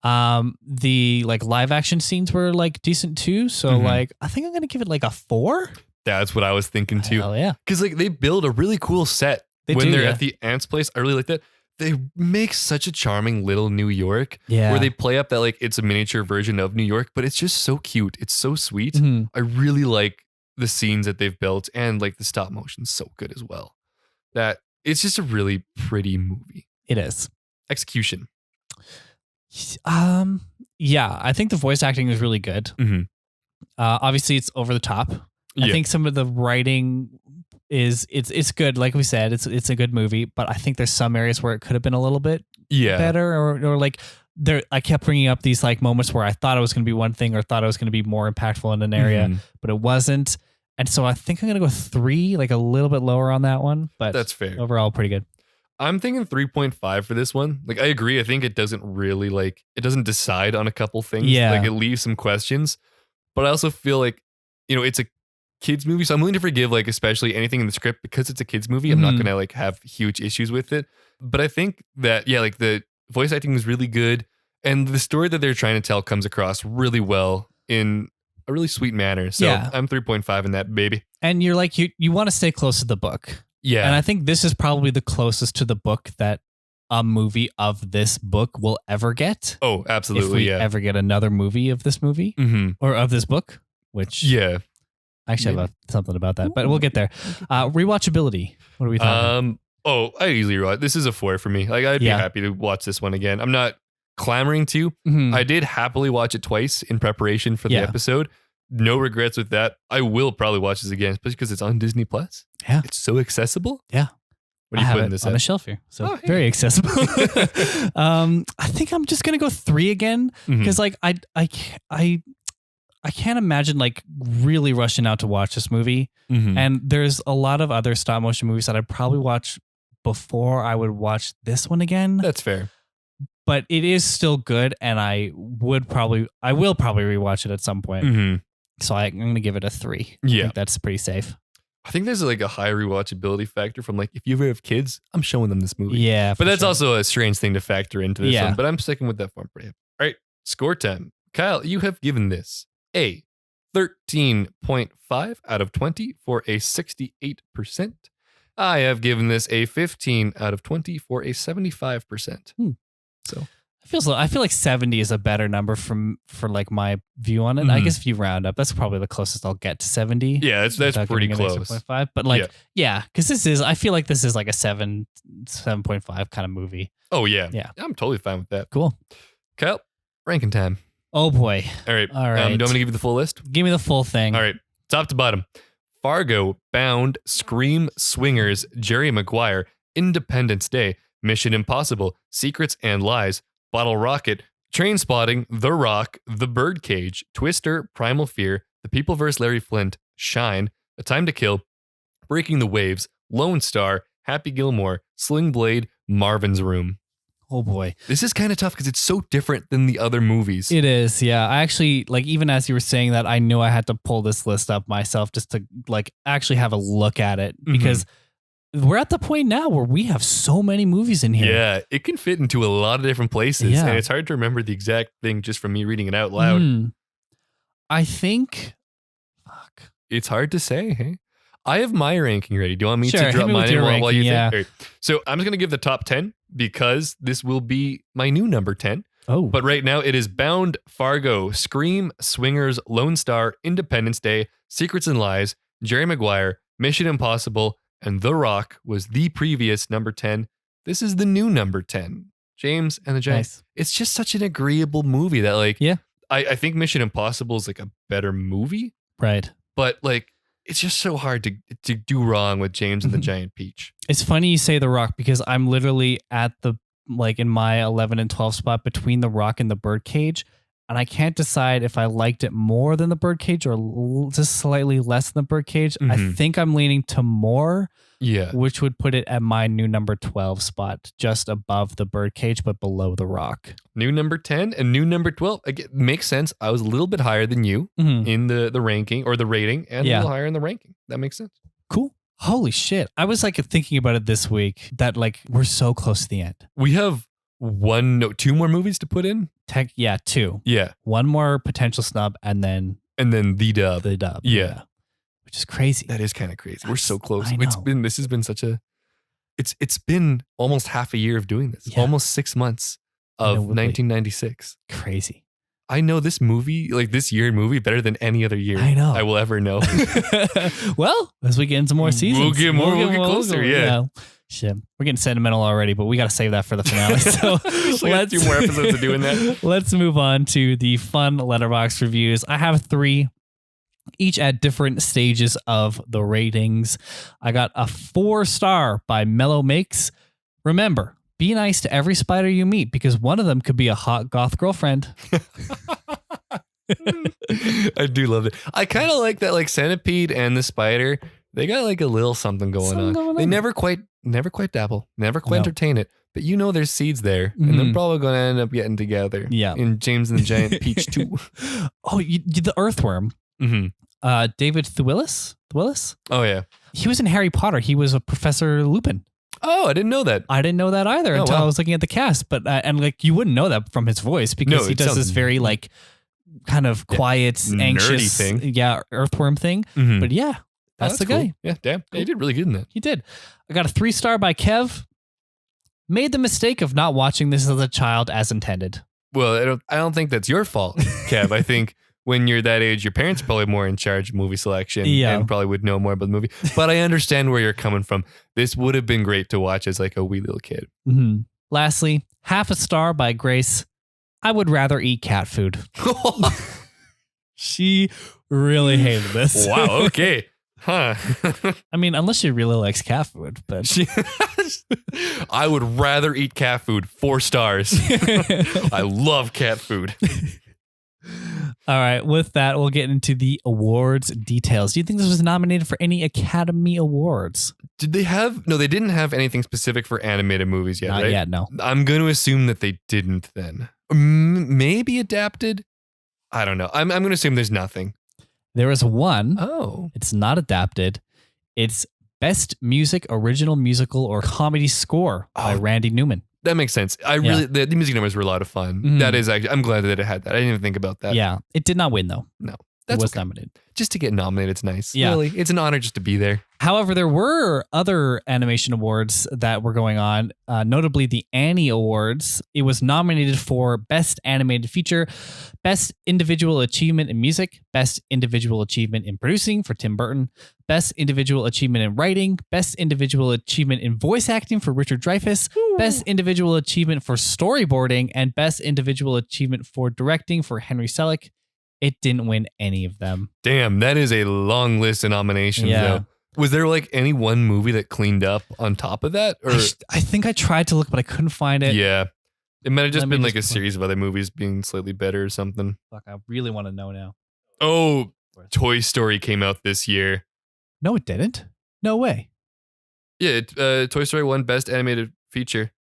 The like live action scenes were like decent too. So like I think I'm gonna give it like a 4.
That's what I was thinking too.
Hell yeah.
Because like they build a really cool set when they're at the aunt's place. I really like that. They make such a charming little New York where they play up that like it's a miniature version of New York, but it's just so cute. It's so sweet. I really like the scenes that they've built and like the stop motion's so good as well. That it's just a really pretty movie.
It is.
Execution.
Yeah, I think the voice acting is really good. Obviously it's over the top. I think some of the writing it's good. Like we said, it's a good movie, but I think there's some areas where it could have been a little bit better or like I kept bringing up these like moments where I thought it was going to be one thing or thought it was going to be more impactful in an area, but it wasn't. And so I think I'm going to go 3, like a little bit lower on that one. But
that's fair.
Overall, pretty good.
I'm thinking 3.5 for this one. Like, I agree. I think it doesn't really it doesn't decide on a couple things.
Yeah.
Like, it leaves some questions. But I also feel like, it's a kids movie. So I'm willing to forgive, like, especially anything in the script because it's a kids movie. I'm not going to, like, have huge issues with it. But I think that, yeah, like, the voice acting is really good. And the story that they're trying to tell comes across really well in a really sweet manner. So yeah. I'm 3.5 in that, baby.
And you're like, you want to stay close to the book.
Yeah.
And I think this is probably the closest to the book that a movie of this book will ever get.
Oh, absolutely.
If we ever get another movie of this movie or of this book, which I actually have something about that, but we'll get there. Rewatchability. What are we talking?
I easily rewatch. This is a 4 for me. Like, I'd be happy to watch this one again. I'm not clamoring to. I did happily watch it twice in preparation for the episode. No regrets with that. I will probably watch this again, especially because it's on Disney Plus.
Yeah.
It's so accessible.
Yeah.
What are you putting this
on the shelf here? So very accessible. I think I'm just gonna go 3 again because like I can't imagine like really rushing out to watch this movie. And there's a lot of other stop motion movies that I'd probably watch before I would watch this one again.
That's fair.
But it is still good, and I will probably rewatch it at some point. So I'm going to give it a 3.
Yeah.
I think that's pretty safe.
I think there's like a high rewatchability factor from like, if you ever have kids, I'm showing them this movie.
Yeah.
But that's also a strange thing to factor into this one. But I'm sticking with that form for you. All right. Score time. Kyle, you have given this a 13.5 out of 20 for a 68%. I have given this a 15 out of 20 for a 75%. So
I feel like 70 is a better number for like my view on it. I guess if you round up, that's probably the closest I'll get to 70.
Yeah, that's pretty close.
6.5, but like, because I feel like this is like a 7.5 kind of movie.
Oh yeah. Yeah. I'm totally fine with that.
Cool.
Kyle, ranking time.
Oh boy.
All right. Do you want me to give you the full list?
Give me the full thing.
All right. Top to bottom. Fargo, Bound, Scream, Swingers, Jerry Maguire, Independence Day, Mission Impossible, Secrets and Lies, Bottle Rocket, Trainspotting, The Rock, The Birdcage, Twister, Primal Fear, The People vs. Larry Flint, Shine, A Time to Kill, Breaking the Waves, Lone Star, Happy Gilmore, Sling Blade, Marvin's Room.
Oh boy.
This is kind of tough because it's so different than the other movies.
It is, yeah. I actually, like, even as you were saying that, I knew I had to pull this list up myself just to, like, actually have a look at it because we're at the point now where we have so many movies in here.
Yeah, it can fit into a lot of different places, and it's hard to remember the exact thing just from me reading it out loud.
I think,
it's hard to say, hey? I have my ranking ready. Do you want me to drop mine while you think? Right. So I'm just going to give the top 10 because this will be my new number 10.
Oh.
But right now it is Bound, Fargo, Scream, Swingers, Lone Star, Independence Day, Secrets and Lies, Jerry Maguire, Mission Impossible, and The Rock was the previous number 10. This is the new number 10. James and the Giants. Nice. It's just such an agreeable movie that like, I think Mission Impossible is like a better movie.
Right.
But like, it's just so hard to do wrong with James and the Giant Peach.
It's funny you say The Rock because I'm literally at the, like in my 11 and 12 spot between The Rock and The Birdcage. And I can't decide if I liked it more than The Birdcage or just slightly less than The Birdcage. I think I'm leaning to more, which would put it at my new number 12 spot, just above The Birdcage, but below The Rock.
New number 10 and new number 12. Again, makes sense. I was a little bit higher than you in the ranking or the rating and a little higher in the ranking. That makes sense.
Cool. Holy shit. I was like thinking about it this week that like we're so close to the end.
We have two more movies to put in.
2.
Yeah.
One more potential snub and then
the dub.
The dub.
Yeah.
Which is crazy.
That is kind of crazy. We're so close. This has been such a it's been almost half a year of doing this. Yeah. Almost 6 months of 1996.
Crazy.
I know this movie, like this year movie, better than any other year I will ever know.
Well, as we get into more seasons,
we'll get closer. Yeah.
Shit. We're getting sentimental already, but we got to save that for the finale. So
let's do more episodes of doing that.
Let's move on to the fun Letterboxd reviews. I have 3, each at different stages of the ratings. I got a 4-star by Mellow Makes. Remember, be nice to every spider you meet because one of them could be a hot goth girlfriend.
I do love it. I kind of like that, like Centipede and the spider. They got like a little something going on. They never quite dabble, never quite entertain it. But there's seeds there, and they're probably going to end up getting together.
Yeah.
In James and the Giant Peach 2.
Oh, the earthworm.
Mm-hmm.
David Thewlis?
Oh, yeah.
He was in Harry Potter. He was a Professor Lupin.
Oh, I didn't know that.
I didn't know that either until I was looking at the cast. But and like you wouldn't know that from his voice because he does this very like kind of quiet, anxious
thing.
Yeah, earthworm thing. Mm-hmm. But yeah, that's the guy.
Cool. Yeah, damn. Yeah, he did really good in that.
He did. I got a 3-star by Kev. Made the mistake of not watching this as a child as intended.
Well, I don't think that's your fault, Kev. I think when you're that age, your parents are probably more in charge of movie selection and probably would know more about the movie. But I understand where you're coming from. This would have been great to watch as like a wee little kid.
Mm-hmm. Lastly, 0.5 star by Grace. I would rather eat cat food. She really hated this.
Wow, okay. Huh.
I mean, unless she really likes cat food, but
I would rather eat cat food. 4 stars. I love cat food.
All right. With that, we'll get into the awards details. Do you think this was nominated for any Academy Awards?
Did they have? No, they didn't have anything specific for animated movies yet,
Not
right?
yet, no.
I'm going to assume that they didn't then. Maybe adapted? I don't know. I'm going to assume there's nothing.
There is one.
Oh.
It's not adapted. It's Best Music, Original Musical, or Comedy Score by Randy Newman.
That makes sense. The music numbers were a lot of fun. Mm-hmm. That is actually, I'm glad that it had that. I didn't even think about that.
Yeah. It did not win, though.
No.
It was nominated.
Just to get nominated, it's nice.
Yeah.
Really, it's an honor just to be there.
However, there were other animation awards that were going on, notably the Annie Awards. It was nominated for Best Animated Feature, Best Individual Achievement in Music, Best Individual Achievement in Producing for Tim Burton, Best Individual Achievement in Writing, Best Individual Achievement in Voice Acting for Richard Dreyfuss, Best Individual Achievement for Storyboarding, and Best Individual Achievement for Directing for Henry Selick. It didn't win any of them.
Damn, that is a long list of nominations, though. Was there like any one movie that cleaned up on top of that? Or
I think I tried to look, but I couldn't find it.
Yeah. It might have just been like a series of other movies being slightly better or something.
Fuck, I really want to know now.
Oh, Toy Story came out this year.
No, it didn't. No way.
Yeah, Toy Story won Best Animated Feature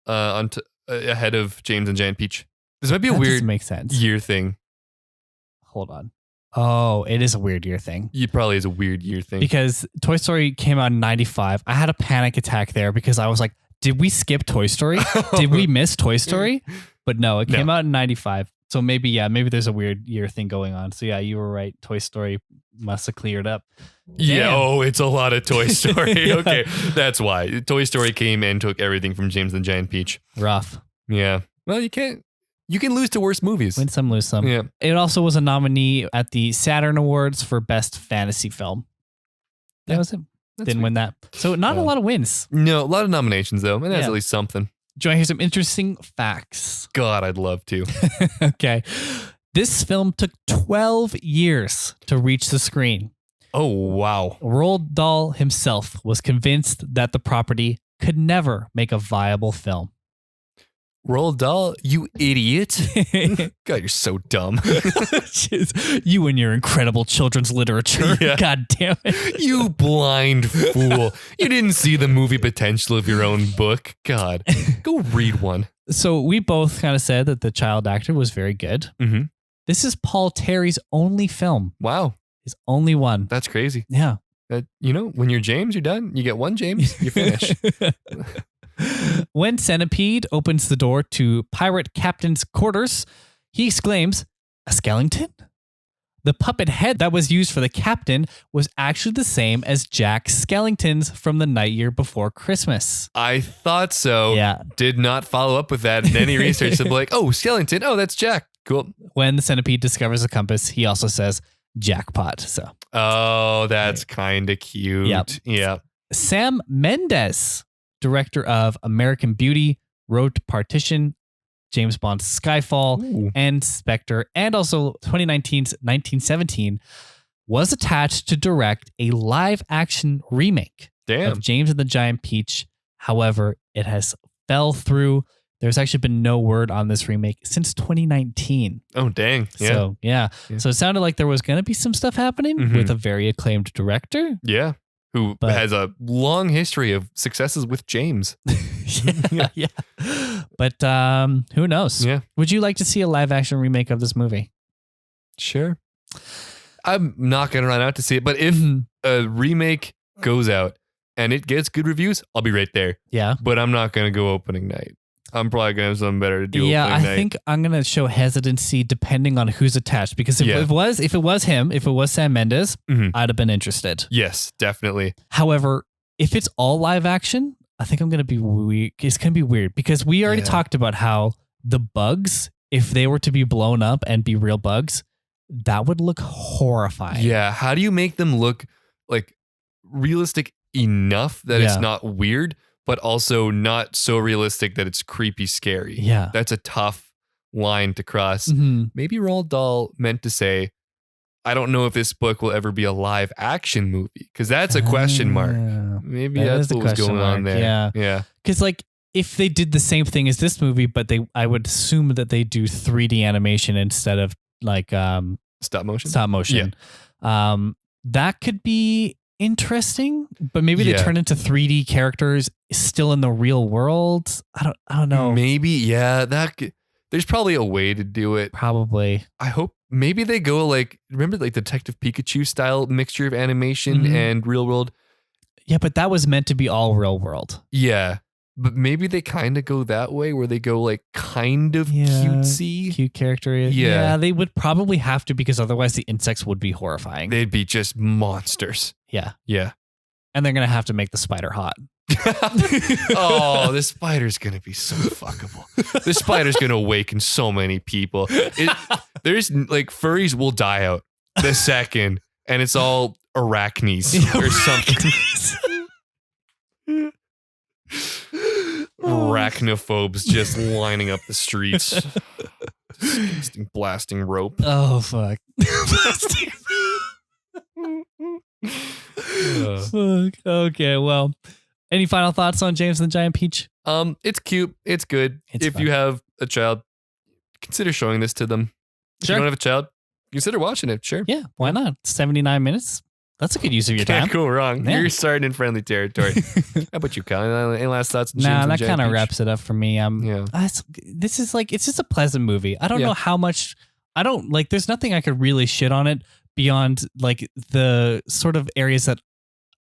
ahead of James and Giant Peach. This might be a weird
make sense.
year thing.
Hold on. Oh, it is a weird year thing.
It probably is a weird year thing.
Because Toy Story came out in 95. I had a panic attack there because I was like, did we skip Toy Story? Did we miss Toy Story? But no, it came out in 95. So maybe there's a weird year thing going on. So yeah, you were right. Toy Story must have cleared up.
Yeah, it's a lot of Toy Story. Okay, that's why. Toy Story came and took everything from James and the Giant Peach.
Rough.
Yeah. Well, you can lose to worse movies.
Win some, lose some.
Yeah.
It also was a nominee at the Saturn Awards for Best Fantasy Film. That was it. Didn't win that. So not a lot of wins.
No, a lot of nominations though. And that's at least something.
Do you want to hear some interesting facts?
God, I'd love to.
Okay. This film took 12 years to reach the screen.
Oh, wow.
Roald Dahl himself was convinced that the property could never make a viable film.
Roald Dahl, you idiot. God, you're so dumb.
You and your incredible children's literature.
Yeah.
God damn it.
You blind fool. You didn't see the movie potential of your own book. God, go read one.
So we both kind of said that the child actor was very good.
Mm-hmm.
This is Paul Terry's only film.
Wow.
His only one.
That's crazy.
Yeah.
When you're James, you're done. You get one James, you finish.
When Centipede opens the door to Pirate Captain's quarters, he exclaims, "A skeleton?" The puppet head that was used for the captain was actually the same as Jack Skellington's from The Night Year Before Christmas.
I thought so.
Yeah.
Did not follow up with that in any research. To be like, oh, Skellington. Oh, that's Jack. Cool.
When the centipede discovers a compass, he also says jackpot. So.
Oh, that's kind of cute.
Yep.
Yeah.
Sam Mendes, director of American Beauty, wrote Partition, James Bond's Skyfall, and Spectre, and also 2019's 1917, was attached to direct a live-action remake of James and the Giant Peach. However, it has fell through There's actually been no word on this remake since 2019.
Oh, dang. Yeah.
So, yeah. So it sounded like there was going to be some stuff happening with a very acclaimed director.
Yeah. Who has a long history of successes with James.
Yeah. But who knows?
Yeah.
Would you like to see a live action remake of this movie?
Sure. I'm not going to run out to see it, but if a remake goes out and it gets good reviews, I'll be right there.
Yeah.
But I'm not going to go opening night. I'm probably going to have something better to do.
Yeah,
opening
I
night.
think I'm going to show hesitancy depending on who's attached. Because if it was him, if it was Sam Mendes, I'd have been interested.
Yes, definitely.
However, if it's all live action, I think I'm going to be weird. It's going to be weird because we already talked about how the bugs, if they were to be blown up and be real bugs, that would look horrifying.
Yeah. How do you make them look like realistic enough that it's not weird, but also not so realistic that it's creepy scary?
Yeah.
That's a tough line to cross. Maybe Roald Dahl meant to say, I don't know if this book will ever be a live action movie, because that's a question mark. Maybe that's what was going on there.
Yeah.
Yeah.
Because like if they did the same thing as this movie, but I would assume that they do 3D animation instead of like
stop motion.
That could be interesting, but maybe they turn into 3D characters still in the real world. I don't know.
Maybe, there's probably a way to do it.
Probably.
I hope maybe they go like, remember like Detective Pikachu style mixture of animation and real world.
Yeah, but that was meant to be all real world.
Yeah. But maybe they kind of go that way where they go like kind of cutesy.
Cute character. Yeah, they would probably have to, because otherwise the insects would be horrifying.
They'd be just monsters.
Yeah.
Yeah.
And they're going to have to make the spider hot.
Oh, the spider's going to be so fuckable. The spider's going to awaken so many people. There's like furries will die out the second, and it's all arachnes or something. Arachnophobes just lining up the streets. Disgusting blasting rope.
Oh, fuck. Fuck. Okay, well, any final thoughts on James and the Giant Peach?
It's cute. It's good. If you have a child, consider showing this to them. If you don't have a child, consider watching it. Sure.
Yeah, why not? 79 minutes. That's a good use of your time.
Can't go wrong. Yeah. You're starting in friendly territory. How about you, Kyle? Any last thoughts?
Nah, that kind of wraps it up for me. This is like, it's just a pleasant movie. I don't know how much, there's nothing I could really shit on it beyond like the sort of areas that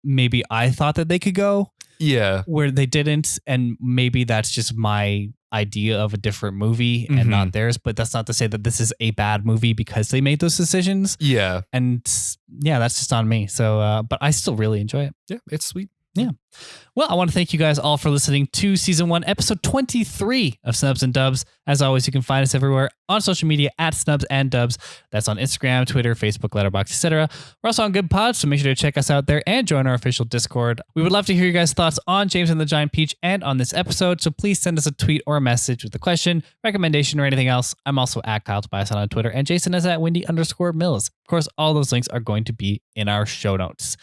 maybe I thought that they could go.
Yeah.
Where they didn't. And maybe that's just my idea of a different movie and not theirs. But that's not to say that this is a bad movie because they made those decisions.
Yeah.
And yeah, that's just on me. So, but I still really enjoy it.
Yeah, it's sweet.
Yeah. Well, I want to thank you guys all for listening to season 1, episode 23 of Snubs and Dubs. As always, you can find us everywhere on social media at Snubs and Dubs. That's on Instagram, Twitter, Facebook, Letterboxd, etc. We're also on Good Pods, so make sure to check us out there and join our official Discord. We would love to hear your guys' thoughts on James and the Giant Peach and on this episode, so please send us a tweet or a message with a question, recommendation, or anything else. I'm also at Kyle Tobiasson on Twitter, and Jason is at Wendy_Mills. Of course, all those links are going to be in our show notes.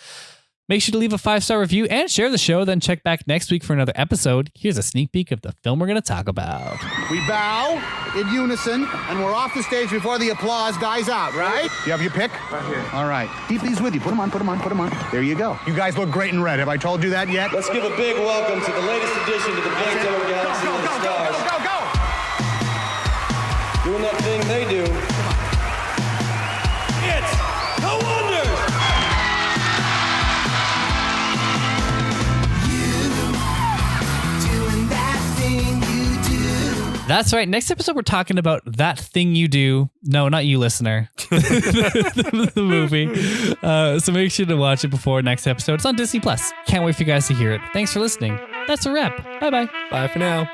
Make sure to leave a 5-star review and share the show, then check back next week for another episode. Here's a sneak peek of the film we're going to talk about.
We bow in unison, and we're off the stage before the applause dies out, right? You have your pick?
Right here.
All right. Keep these with you. Put them on, put them on, put them on. There you go. You guys look great in red. Have I told you that yet?
Let's give a big welcome to the latest addition to the Big Toe Galaxy of the Stars.
Go!
Doing that thing they do. It's the Wonders!
That's right. Next episode, we're talking about That Thing You Do. No, not you, listener. the movie. So make sure to watch it before next episode. It's on Disney+. Can't wait for you guys to hear it. Thanks for listening. That's a wrap. Bye-bye.
Bye for now.